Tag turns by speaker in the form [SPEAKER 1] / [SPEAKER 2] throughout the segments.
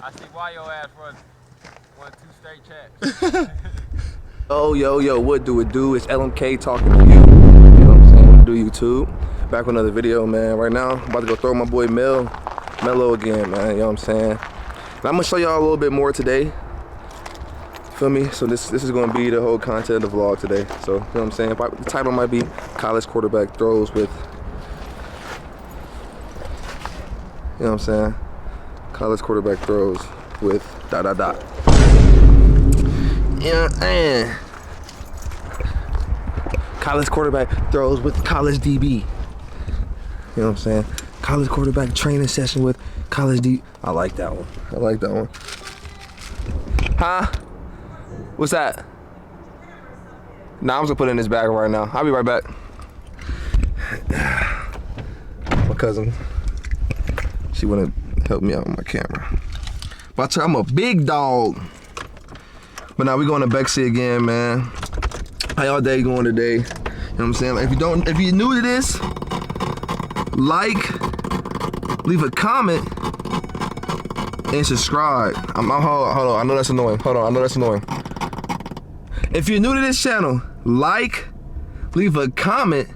[SPEAKER 1] I see why your ass won 2 straight checks.
[SPEAKER 2] Yo, what do it do? It's LMK talking to you. You know what I'm saying? What do YouTube? Back with another video, man. Right now, I'm about to go throw my boy Mello again, man. You know what I'm saying? And I'm gonna show y'all a little bit more today. Feel me? So this is gonna be the whole content of the vlog today. So, you know what I'm saying? The title might be college quarterback throws with, you know what I'm saying? College quarterback throws with ... Yeah, and college quarterback throws with college DB. You know what I'm saying? College quarterback training session with college DB. I like that one. I like that one. Huh? What's that? Nah, I'm just gonna put it in this bag right now. I'll be right back. My cousin, she wanna help me out with my camera. But I tell you, I'm a big dog. But now we going to Bexley again, man. How y'all day going today? You know what I'm saying? Like, if you're new to this, like, leave a comment, and subscribe. Hold on, I know that's annoying. Hold on, I know that's annoying. If you're new to this channel, like, leave a comment,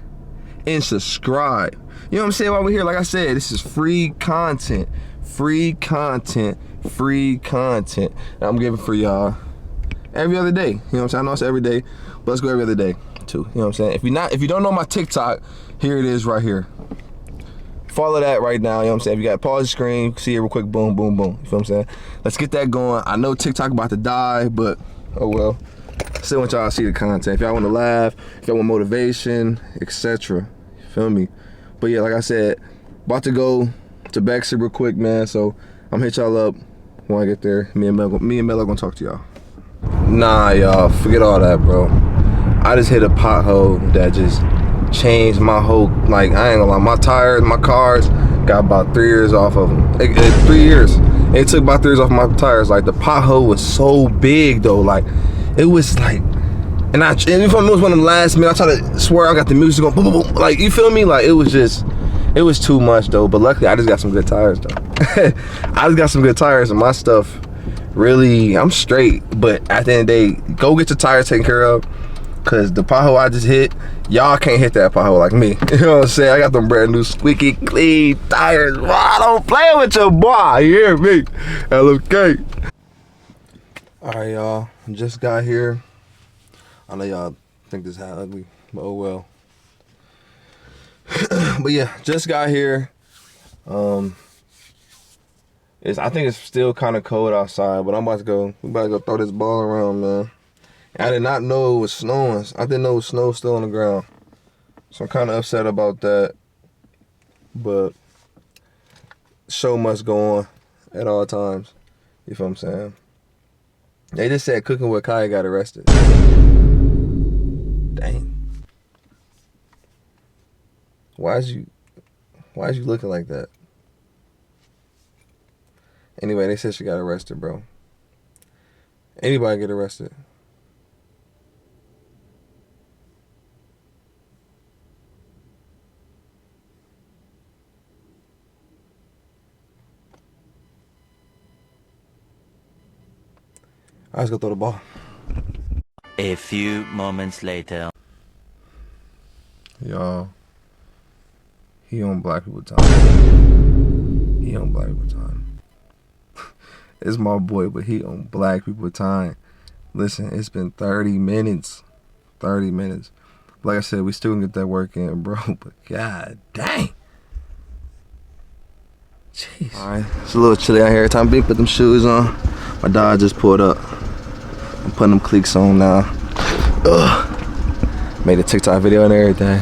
[SPEAKER 2] and subscribe. You know what I'm saying? While we're here, like I said, this is free content. Free content. Free content that I'm giving for y'all every other day. You know what I'm saying? I know it's every day, but let's go every other day too. You know what I'm saying? If you don't know my TikTok, here it is right here. Follow that right now. You know what I'm saying? If you got pause the screen, see it real quick, boom, boom, boom. You feel what I'm saying? Let's get that going. I know TikTok about to die, but oh well. Still want y'all to see the content. If y'all want to laugh, if y'all want motivation, etc. You feel me? But yeah, like I said, about to go to Bexley real quick, man. So I'm gonna hit y'all up when I get there. Me and Mel are gonna talk to y'all. Nah, y'all, forget all that, bro. I just hit a pothole that just changed my whole, like, I ain't gonna lie, my tires, my cars got about 3 years off of them. 3 years. It took about 3 years off my tires. Like, the pothole was so big, though. Like, it was like, and if it was one of them last minute, I tried to swear I got the music going, boom, boom, boom. Like, you feel me? Like, it was too much, though. But luckily, I just got some good tires, though. I just got some good tires, and my stuff, really, I'm straight. But at the end of the day, go get your tires taken care of, because the pothole I just hit, y'all can't hit that pothole like me. You know what I'm saying? I got them brand new squeaky clean tires. Bro, I don't play with your boy. You hear me? LMK. All right, y'all. Just got here. I know y'all think this is ugly, but oh well. But yeah, just got here. I think it's still kind of cold outside, but we about to go throw this ball around, man. I did not know it was snowing. I didn't know it was snow still on the ground. So I'm kind of upset about that. But show must go on at all times. You feel what I'm saying? They just said Cooking with Kai got arrested. Dang. Why is you looking like that? Anyway, they said she got arrested, bro. Anybody get arrested? I was gonna throw the ball.
[SPEAKER 3] A few moments later.
[SPEAKER 2] Y'all, he on black people time. He on black people time. It's my boy, but he on black people time. Listen, it's been 30 minutes. 30 minutes. Like I said, we still gonna get that work in, bro. But god dang. Jeez. Alright, it's a little chilly out here. Time to put them shoes on. My dog just pulled up. I'm putting them cleats on now. Ugh. Made a TikTok video and everything.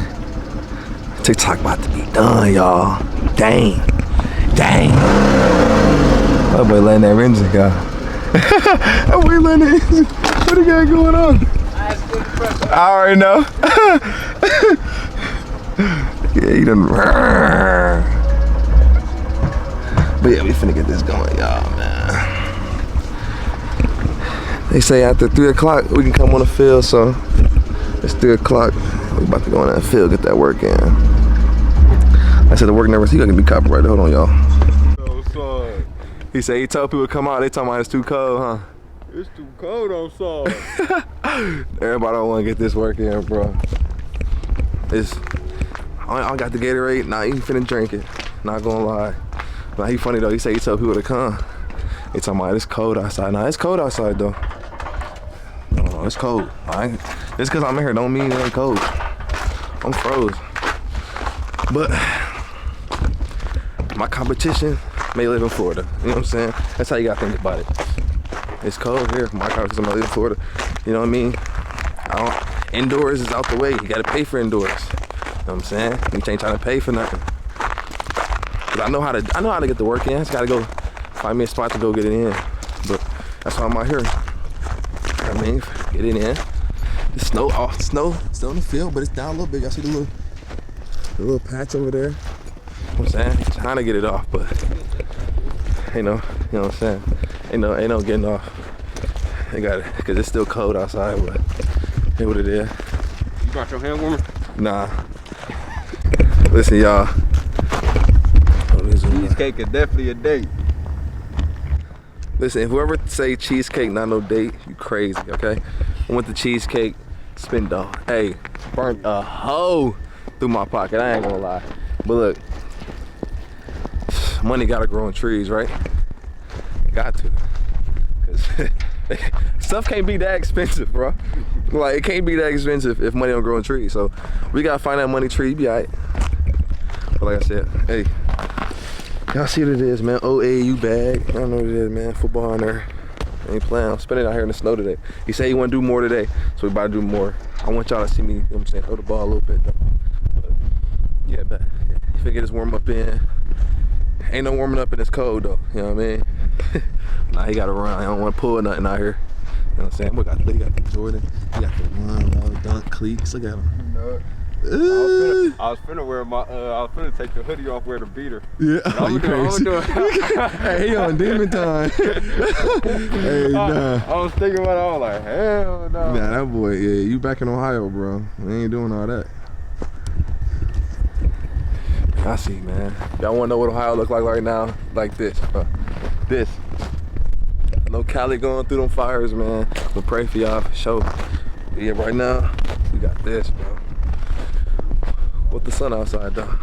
[SPEAKER 2] TikTok about to be done, y'all. Dang. Dang. That boy letting that engine go. That boy letting that engine. What he got going on? I already know. Yeah, he done. But yeah, we finna get this going, y'all, man. They say after 3 o'clock we can come on the field, so it's 3 o'clock. We about to go on that field, get that work in. I said the work never. He gonna be copyrighted. Hold on, y'all.
[SPEAKER 1] So,
[SPEAKER 2] He said he told people to come out. They talking about it's too cold, huh?
[SPEAKER 1] It's too cold outside.
[SPEAKER 2] Everybody don't want to get this work in, bro. I got the Gatorade. Nah, he finna drink it. Not gonna lie. Nah, he funny though. He said he told people to come. They talking about it's cold outside. Nah, it's cold outside though. No, it's cold. Just cause I'm in here don't mean it ain't cold. I'm froze. But my competition may live in Florida. You know what I'm saying? That's how you gotta think about it. It's cold here. My competition may live in Florida. You know what I mean? Indoors is out the way. You gotta pay for indoors. You know what I'm saying? You ain't trying to pay for nothing. Cause I know how to get the work in. I just gotta go find me a spot to go get it in. But that's why I'm out here. I mean, get it in. The snow, still in the field, but it's down a little bit. Y'all see the little patch over there? You know what I'm saying? Trying to get it off, but you know what I'm saying? Ain't no getting off. I got it, cause it's still cold outside, but hey, what it is.
[SPEAKER 1] You got your hand warmer?
[SPEAKER 2] Nah. Listen, y'all.
[SPEAKER 1] Cheesecake is definitely a date.
[SPEAKER 2] Listen, if whoever say cheesecake not no date, you crazy, okay? I went to cheesecake, spent burnt a hole through my pocket. I ain't gonna lie. But look, money gotta grow on trees, right? Got to. Cause stuff can't be that expensive, bro. Like, it can't be that expensive if money don't grow on trees. So we gotta find that money tree, be alright. But like I said, hey, y'all see what it is, man. OAU bag. Y'all know what it is, man. Football on there. Ain't playing. I'm spending out here in the snow today. He said he want to do more today, so we about to do more. I want y'all to see me, you know what I'm saying, throw the ball a little bit, though. But yeah, but if we get this warm up in, ain't no warming up in this cold, though. You know what I mean? Nah, he got to run. I don't want to pull nothing out here. You know what I'm saying? He got the Jordan. He got the run, dunk cleats. Look at him.
[SPEAKER 1] No. I was finna wear I was finna take the hoodie off, wear the beater.
[SPEAKER 2] Yeah, oh, you crazy. Hey, he on demon time. Hey, nah.
[SPEAKER 1] I was thinking about it, I was like, hell no.
[SPEAKER 2] Nah, that boy, yeah, you back in Ohio, bro. We ain't doing all that. I see, man. Y'all wanna know what Ohio look like right now? Like this, bro. This. I know Cali going through them fires, man. But pray for y'all for sure. But yeah, right now, we got this, bro. With the sun outside though.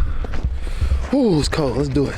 [SPEAKER 2] Ooh, it's cold. Let's do it.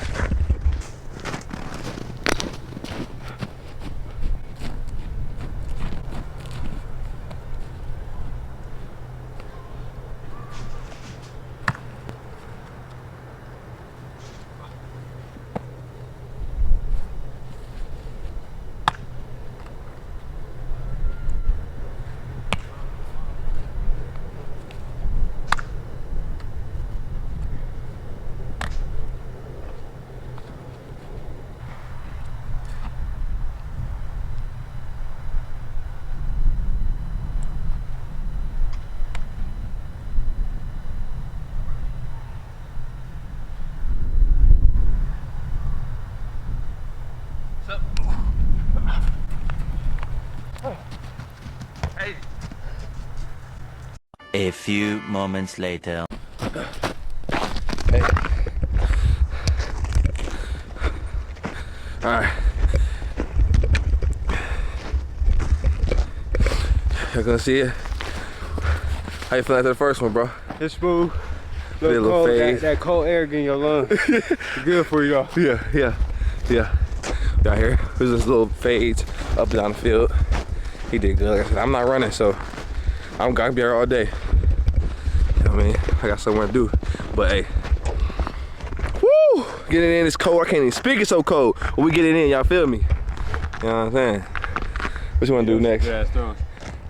[SPEAKER 3] A few moments later.
[SPEAKER 2] Hey. Alright. Y'all gonna see it? How you feel after the first one, bro?
[SPEAKER 1] It's smooth.
[SPEAKER 2] A little
[SPEAKER 1] cold,
[SPEAKER 2] fade.
[SPEAKER 1] that cold air in your lungs. It's good for you, though.
[SPEAKER 2] Yeah. Y'all here? There's this little fades up and down the field. He did good. Like I said, I'm not running, so I'm gonna be here all day. You know what I mean? I got somewhere to do. But hey, woo! Getting in is cold. I can't even speak. It's so cold. When we get it in, y'all feel me? You know what I'm saying? What you wanna do next?
[SPEAKER 1] Yeah, Stones.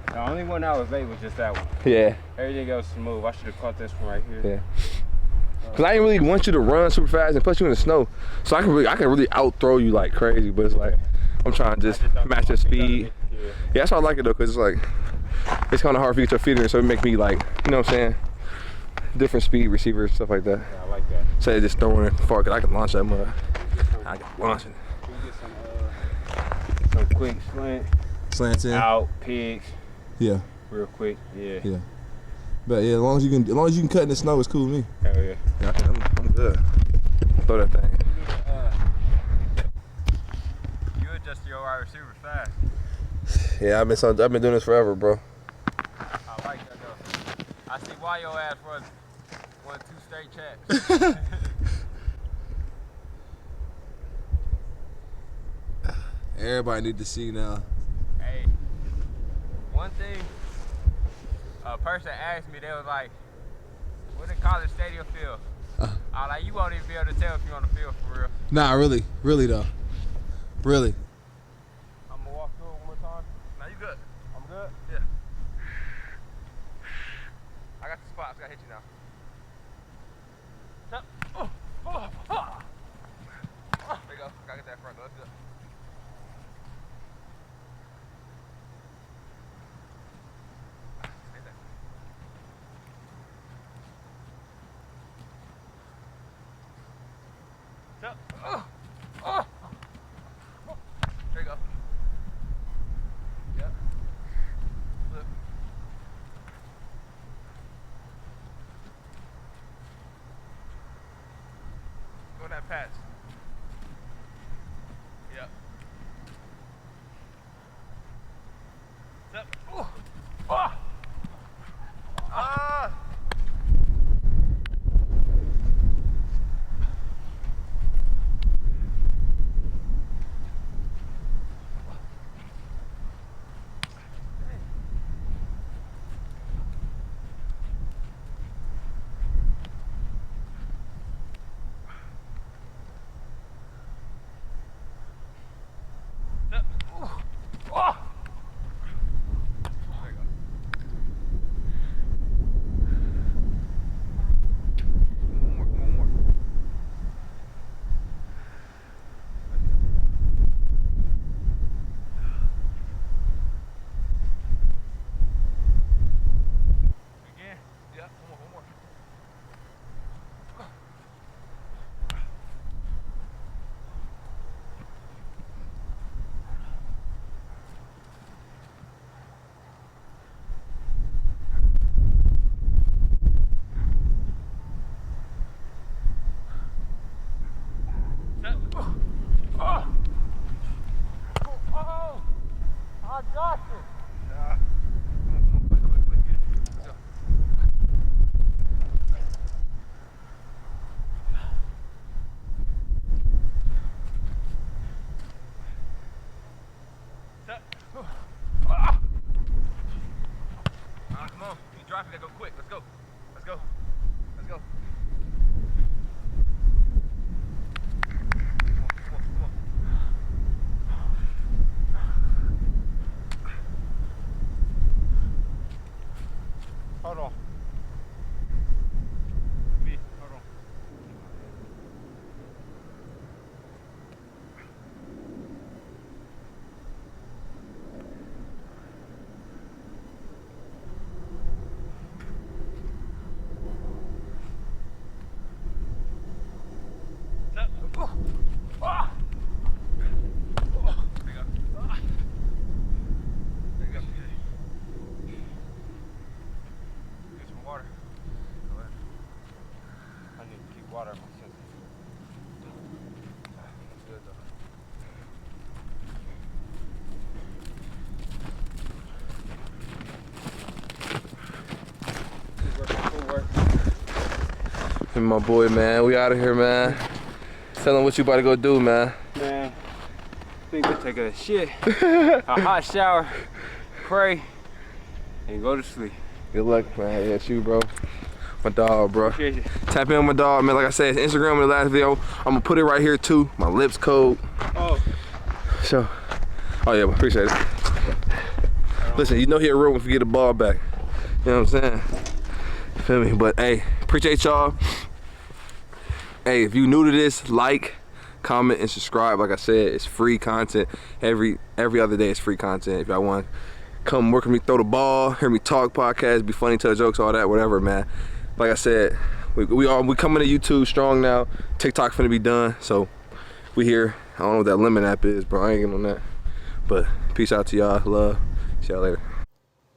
[SPEAKER 1] The only one I was late was just that one.
[SPEAKER 2] Yeah.
[SPEAKER 1] Everything else smooth. I should have caught this one right here.
[SPEAKER 2] Yeah. Cause I didn't really want you to run super fast and put you in the snow, so I can really out throw you like crazy. But it's like I'm trying to just match your speed. Yeah, that's why I like it though, cause it's like it's kind of hard for you to get your feet in there, so it make me like, you know what I'm saying, different speed receivers, stuff like that.
[SPEAKER 1] Yeah, I like that.
[SPEAKER 2] Say just throwing it far, cause I can launch that mud. I can launch it.
[SPEAKER 1] Can you get some quick
[SPEAKER 2] Slants in.
[SPEAKER 1] out picks?
[SPEAKER 2] Yeah.
[SPEAKER 1] Real quick. Yeah.
[SPEAKER 2] Yeah. But yeah, as long as you can cut in the snow, it's cool with me.
[SPEAKER 1] Hell yeah.
[SPEAKER 2] Yeah, I'm good. Throw that thing.
[SPEAKER 1] just your wide receiver fast.
[SPEAKER 2] Yeah, I've been doing this forever, bro.
[SPEAKER 1] I like that though. I see why your ass won 2 straight checks.
[SPEAKER 2] Everybody need to see now.
[SPEAKER 1] Hey, one thing, a person asked me, they was like, what did College Stadium feel? I was like, you won't even be able to tell if you're on the field for real.
[SPEAKER 2] Nah, really though. Really.
[SPEAKER 1] I'm gonna walk through it one more time. Now you good? I'm good? Yeah. I got the spots, gotta hit you now. There you go, gotta get that front, that's good. There you go. Yep. Look. Go that patch. Yep. Yep. I got you. Yeah. Quick. Let's go. Come on. You drop it, gotta go quick. Let's go. Let's go. Let's go. Come on. Hold on. Hold on. Water in my system. That's good though. Good work.
[SPEAKER 2] And my boy, man, we out of here, man. Tell him what you about to go do, man.
[SPEAKER 1] Man, I think we'll take a shit, a hot shower, pray, and go to sleep.
[SPEAKER 2] Good luck, man. Yeah, you, bro. My dog, bro.
[SPEAKER 1] Appreciate it.
[SPEAKER 2] Tap in with my dog, man. Like I said, his Instagram in the last video. I'm gonna put it right here too. My lips code.
[SPEAKER 1] Oh.
[SPEAKER 2] So, oh yeah, appreciate it. Listen, you know he a real one if you get the ball back. You know what I'm saying? Feel me? But hey, appreciate y'all. Hey, if you new to this, like, comment, and subscribe. Like I said, it's free content. Every other day it's free content. If y'all want, come work with me, throw the ball, hear me talk, podcast, be funny, tell jokes, all that, whatever, man. Like I said, we coming to YouTube strong now. TikTok finna be done, so we here. I don't know what that lemon app is, bro. I ain't getting on that. But peace out to y'all. Love. See y'all later.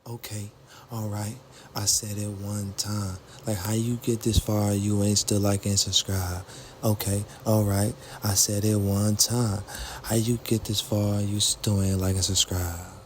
[SPEAKER 4] Okay, alright. I said it one time. Like, how you get this far, you ain't still like and subscribe. okay, alright. I said it one time. How you get this far? You still ain't like and subscribe.